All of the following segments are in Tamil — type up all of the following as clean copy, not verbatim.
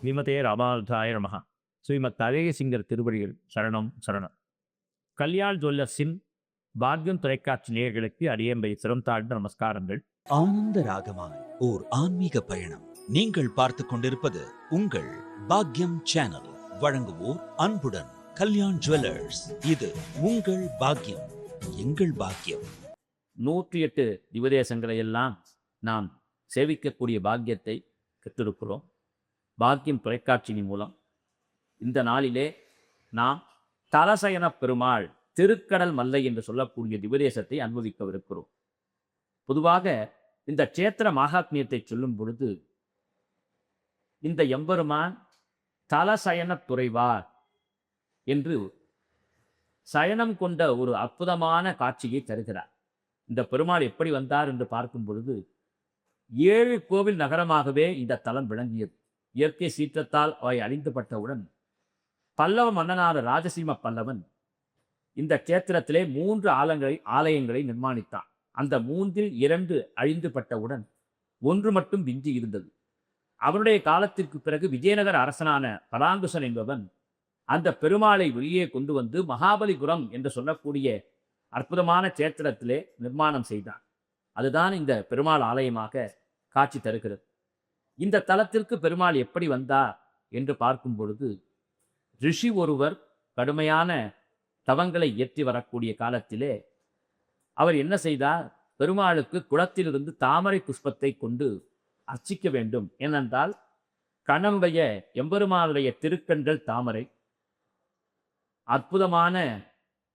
ஸ்ரீமதே ராமானுஜாய நமஹ. ஸ்ரீமத் அழகியசிங்கர் திருவடிகள் சரணம் சரணம். கல்யாண் ஜுவல்லர்ஸின் பாக்யம் தொலைக்காட்சி நேயர்களுக்கு அடியேம்பை சிரம் தாழ்ந்த நமஸ்காரங்கள். ஆனந்த ராகமாய் ஓர் ஆன்மீக பயணம். நீங்கள் பார்த்துக் கொண்டிருப்பது உங்கள் பாக்யம் சேனல். வழங்குவோர் அன்புடன் கல்யாண் ஜுவல்லர்ஸ். இது உங்கள் பாக்யம், எங்கள் பாக்கியம். 108 திவதேசங்களை எல்லாம் நாம் சேவிக்கக்கூடிய பாக்கியத்தை பெற்றிருக்கிறோம். பாக்கியம் தொலைக்காட்சியின் மூலம் இந்த நாளிலே நாம் தலசயன பெருமாள் திருக்கடல் மல்லை என்று சொல்லக்கூடிய திவதேசத்தை அனுபவிக்கவிருக்கிறோம். பொதுவாக இந்த க்ஷேத்திர மகாத்மியத்தை சொல்லும் பொழுது இந்த எம்பெருமான் தலசயன துறைவார் என்று சயனம் கொண்ட ஒரு அற்புதமான காட்சியை தருகிறார். இந்த பெருமாள் எப்படி வந்தார் என்று பார்க்கும் பொழுது 7 கோவில் நகரமாகவே இந்த தலம் விளங்கியது. இயற்கை சீற்றத்தால் அவை அழிந்துபட்டவுடன் பல்லவ மன்னனான ராஜசிம்ம பல்லவன் இந்த கேத்திரத்திலே 3 ஆலயங்களை நிர்மாணித்தான். அந்த 3இல் 2 அழிந்துபட்டவுடன் 1 மட்டும் விஞ்சி இருந்தது. அவனுடைய காலத்திற்கு பிறகு விஜயநகர அரசனான பராங்குசன் என்பவன் அந்த பெருமாளை வெளியே கொண்டு வந்து மகாபலிபுரம் என்று சொல்லக்கூடிய அற்புதமான கேத்திரத்திலே நிர்மாணம் செய்தான். அதுதான் இந்த பெருமாள் ஆலயமாக காட்சி தருகிறது. இந்த தலத்திற்கு பெருமாள் எப்படி வந்தார் என்று பார்க்கும் பொழுது ரிஷி ஒருவர் கடுமையான தவங்களை இயற்றி வரக்கூடிய காலத்திலே அவர் என்ன செய்தார்? பெருமாளுக்கு குளத்திலிருந்து தாமரை புஷ்பத்தை கொண்டு அர்ச்சிக்க வேண்டும். ஏனென்றால் கண்ணனுடைய எம்பெருமானுடைய திருக்கண்கள் தாமரை, அற்புதமான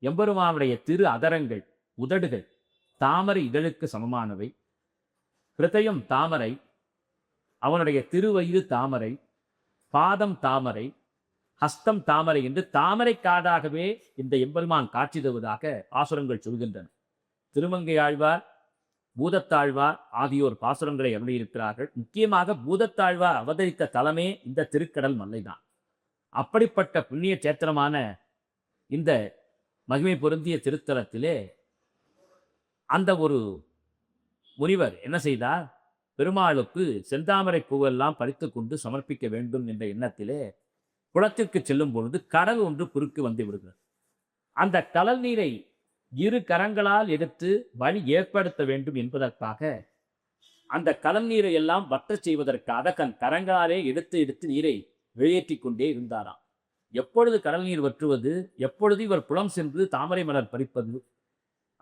எம்பெருமானுடைய திரு அதரங்கள் உதடுகள் தாமரை இதழுக்கு சமமானவை, ஹிருதயம் தாமரை, அவனுடைய திருவயிறு தாமரை, பாதம் தாமரை, ஹஸ்தம் தாமரை என்று தாமரை காடாகவே இந்த எம்பெருமான் காட்சி தருவதாக பாசுரங்கள் சொல்கின்றன. திருமங்கை ஆழ்வார், பூதத்தாழ்வார் ஆகியோர் பாசுரங்களை அருளியிருக்கிறார்கள். முக்கியமாக பூதத்தாழ்வார் அவதரித்த தலமே இந்த திருக்கடல் மல்லைதான். அப்படிப்பட்ட புண்ணிய சேத்திரமான இந்த மகிமை பொருந்திய திருத்தலத்திலே அந்த ஒரு முனிவர் என்ன செய்தார்? பெருமாளுக்கு செந்தாமரை பூவெல்லாம் பறித்து கொண்டு சமர்ப்பிக்க வேண்டும் என்ற எண்ணத்திலே குளத்திற்கு செல்லும் பொழுது கடல் ஒன்று குறுக்கு வந்து விடுகிறது. அந்த கடல் நீரை 2 கரங்களால் எடுத்து வழி ஏற்படுத்த வேண்டும் என்பதற்காக அந்த கடல் நீரை எல்லாம் வற்றச் செய்வதற்காக தன் கரங்களாலே எடுத்து நீரை வெளியேற்றி கொண்டே இருந்தாராம். எப்பொழுது கடல் நீர் வற்றுவது, எப்பொழுது இவர் புலம் சென்று தாமரை மலர் பறிப்பது?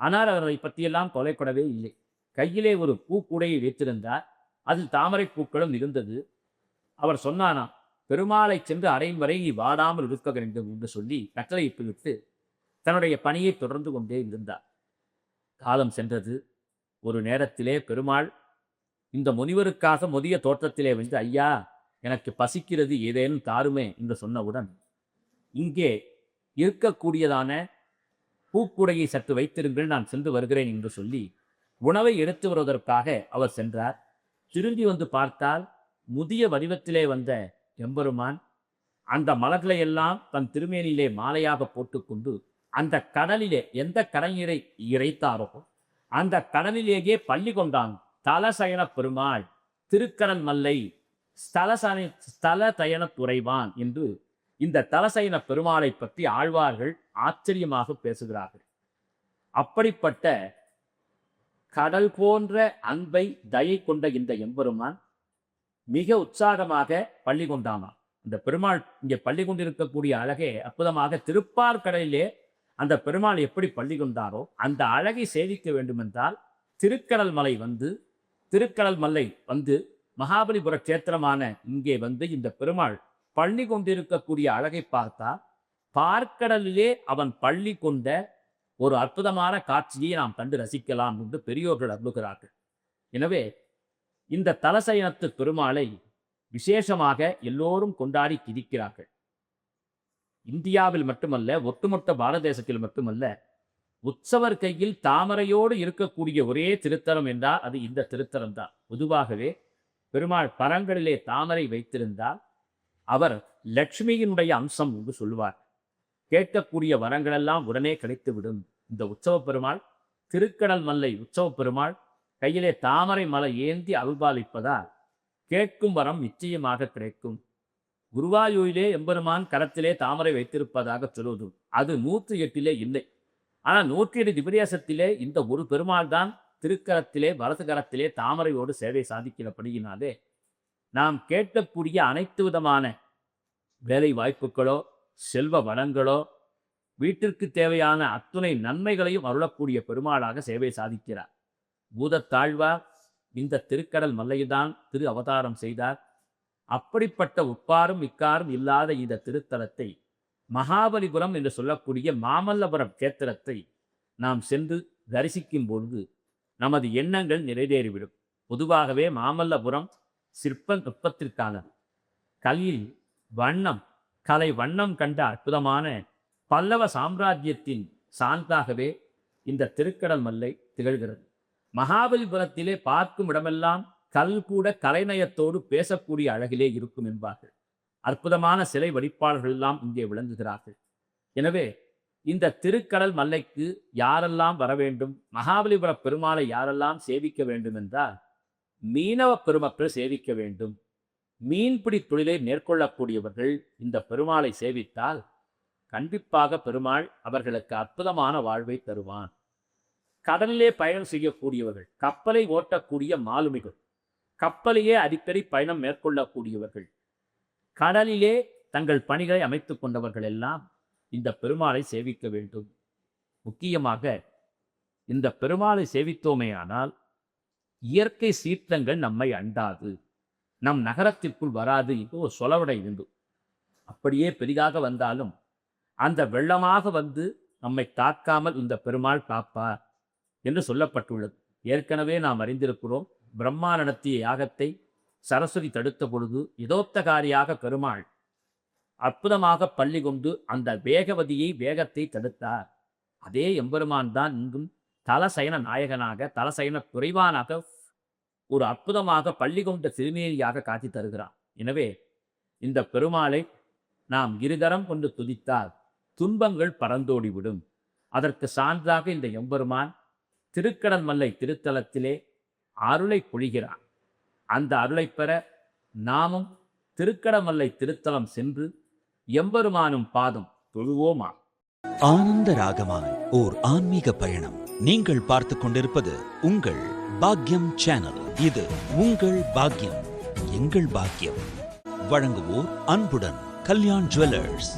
ஆனால் அவரை பற்றியெல்லாம் தொலைப்படவே இல்லை. கையிலே ஒரு பூக்கூடையை வைத்திருந்தார். அதில் தாமரை பூக்களும் இருந்தது. அவர் சொன்னானாம், பெருமாளை சென்று அடையும் வரை நீ வாடாமல் இருக்க வேண்டும் என்று சொல்லி கட்டளையிட்டு விட்டு தன்னுடைய பணியை தொடர்ந்து கொண்டே இருந்தார். காலம் சென்றது. ஒரு நேரத்திலே பெருமாள் இந்த முனிவருக்காக முதிய தோற்றத்திலே வந்து, ஐயா எனக்கு பசிக்கிறது, ஏதேனும் தாருமே என்று சொன்னவுடன் இங்கே இருக்கக்கூடியதான பூக்குடையை சற்று வைத்திருங்கள், நான் சென்று வருகிறேன் என்று சொல்லி உணவை எடுத்து வருவதற்காக அவர் சென்றார். திரும்பி வந்து பார்த்தால் முதிய வடிவத்திலே வந்த எம்பெருமான் அந்த மலர்களை எல்லாம் தன் திருமேனியிலே மாலையாக போட்டுக்கொண்டு அந்த கடலிலே எந்த கடல் நீரை இறைத்தாரோ அந்த கடலிலேயே பள்ளி கொண்டான். தலசயன பெருமாள் திருக்கடல் மல்லை ஸ்தல தயன துறைவான் என்று இந்த தலசயன பெருமாளை பற்றி ஆழ்வார்கள் ஆச்சரியமாக பேசுகிறார்கள். அப்படிப்பட்ட கடல் போன்ற அன்பை தயை கொண்ட இந்த எம்பெருமான் மிக உற்சாகமாக பள்ளி கொண்டானான். இந்த பெருமாள் இங்கே பள்ளி கொண்டிருக்கக்கூடிய அழகே அற்புதமாக திருப்பார்கடலிலே அந்த பெருமாள் எப்படி பள்ளி கொண்டாரோ அந்த அழகை சேவிக்க வேண்டுமென்றால் திருக்கடல் மலை வந்து மகாபலிபுர கஷேத்திரமான இங்கே வந்து இந்த பெருமாள் பள்ளி கொண்டிருக்கக்கூடிய அழகை பார்த்தால் பார்க்கடலிலே அவன் பள்ளி கொண்ட ஒரு அற்புதமான காட்சியை நாம் கண்டு ரசிக்கலாம் என்று பெரியோர்கள் அருளுகிறார்கள். எனவே இந்த தலசயனத்து பெருமாளை விசேஷமாக எல்லோரும் கொண்டாடி கிதிக்கிறார்கள். இந்தியாவில் மட்டுமல்ல, ஒட்டுமொத்த பாரத தேசத்தில் மட்டுமல்ல, உற்சவர் கையில் தாமரையோடு இருக்கக்கூடிய ஒரே திருத்தலம் என்றால் அது இந்த திருத்தலம் தான். பொதுவாகவே பெருமாள் பரங்களிலே தாமரை வைத்திருந்தால் அவர் லட்சுமியினுடைய அம்சம் என்று சொல்லுவார். கேட்கக்கூடிய வரங்களெல்லாம் உடனே கிடைத்துவிடும். இந்த உற்சவ பெருமாள் திருக்கடல் மல்லை உற்சவ பெருமாள் கையிலே தாமரை மலை ஏந்தி அருள்பாலிப்பதால் கேட்கும் வரம் நிச்சயமாக கிடைக்கும். குருவாயூரிலே எம்பெருமான் கரத்திலே தாமரை வைத்திருப்பதாக சொல்வது அது 108 இல்லை. ஆனால் 108 திவ்யதேசத்திலே இந்த ஒரு பெருமாள் தான் திருக்கரத்திலே வலது கரத்திலே தாமரையோடு சேவை சாதிக்கிறபடியினாலே நாம் கேட்கக்கூடிய அனைத்து விதமான வேலை வாய்ப்புகளோ செல்வ வளங்களோ வீட்டிற்கு தேவையான அத்துணை நன்மைகளையும் அருளக்கூடிய பெருமாளாக சேவை சாதிக்கிறார். பூதத்தாழ்வார் இந்த திருக்கடல் மல்லையில்தான் திரு அவதாரம் செய்தார். அப்படிப்பட்ட உப்பாரும் இக்காரும் இல்லாத இந்த திருத்தலத்தை மகாபலிபுரம் என்று சொல்லக்கூடிய மாமல்லபுரம் கேத்திரத்தை நாம் சென்று தரிசிக்கும் பொழுது நமது எண்ணங்கள் நிறைவேறிவிடும். பொதுவாகவே மாமல்லபுரம் சிற்ப நுட்பத்திற்கான கல்லில் கலை வண்ணம் கண்ட அற்புதமான பல்லவ சாம்ராஜ்யத்தின் சான்றாகவே இந்த திருக்கடல் மல்லை திகழ்கிறது. மகாபலிபுரத்திலே பார்க்கும் இடமெல்லாம் கல் கூட கலைநயத்தோடு பேசக்கூடிய அழகிலே இருக்கும் என்பார்கள். அற்புதமான சிலை வடிப்பாளர்கள் எல்லாம் இங்கே விளங்குகிறார்கள். எனவே இந்த திருக்கடல் மல்லைக்கு யாரெல்லாம் வர வேண்டும், மகாபலிபுர பெருமாளை யாரெல்லாம் சேவிக்க வேண்டும் என்றால் மீனவ பெருமக்கள் சேவிக்க வேண்டும். மீன்பிடி தொழிலை மேற்கொள்ளக்கூடியவர்கள் இந்த பெருமாளை சேவித்தால் கண்டிப்பாக பெருமாள் அவர்களுக்கு அற்புதமான வாழ்வை தருவான். கடலிலே பயணம் செய்யக்கூடியவர்கள், கப்பலை ஓட்டக்கூடிய மாலுமிகள், கப்பலையே அடிக்கடி பயணம் மேற்கொள்ளக்கூடியவர்கள், கடலிலே தங்கள் பணிகளை அமைத்துக் கொண்டவர்கள் எல்லாம் இந்த பெருமாளை சேவிக்க வேண்டும். முக்கியமாக இந்த பெருமாளை சேவித்தோமேயானால் இயற்கை சீற்றங்கள் நம்மை அண்டாது, நம் நகரத்திற்குள் வராது என்று ஒரு சொலவடை உண்டு. அப்படியே பெரிதாக வந்தாலும் அந்த வெள்ளமாக வந்து நம்மை தாக்காமல் இந்த பெருமாள் காப்பார் என்று சொல்லப்பட்டுள்ளது. ஏற்கனவே நாம் அறிந்திருக்கிறோம், பிரம்மா நடத்திய யாகத்தை சரஸ்வதி தடுத்த பொழுது இதோத்தகாரியாக பெருமாள் அற்புதமாக பள்ளி கொண்டு அந்த வேகவதியை வேகத்தை தடுத்தார். அதே எம்பெருமான் தான் இன்றும் தலசயன நாயகனாக, தலசயன குறைவானாக ஒரு அற்புதமாக பள்ளி கொண்ட திருமேனியாக காட்சி தருகிறான். எனவே இந்த பெருமாளை நாம் இருகரம் கொண்டு துதித்தால் துன்பங்கள் பறந்தோடிவிடும். அதற்கு சான்றாக இந்த எம்பெருமான் திருக்கடல் மல்லை திருத்தலத்திலே அருளை பொழிகிறான். அந்த அருளை பெற நாமும் திருக்கடமல்லை திருத்தலம் சென்று எம்பெருமானும் பாதம் தொழுவோமா. ஆனந்த ராகமாய் ஓர் ஆன்மீக பயணம். நீங்கள் பார்த்து கொண்டிருப்பது உங்கள் பாக்யம் சேனல். இது உங்கள் பாக்யம், எங்கள் பாக்கியம். வழங்குவோர் அன்புடன் கல்யாண் ஜுவல்லர்ஸ்.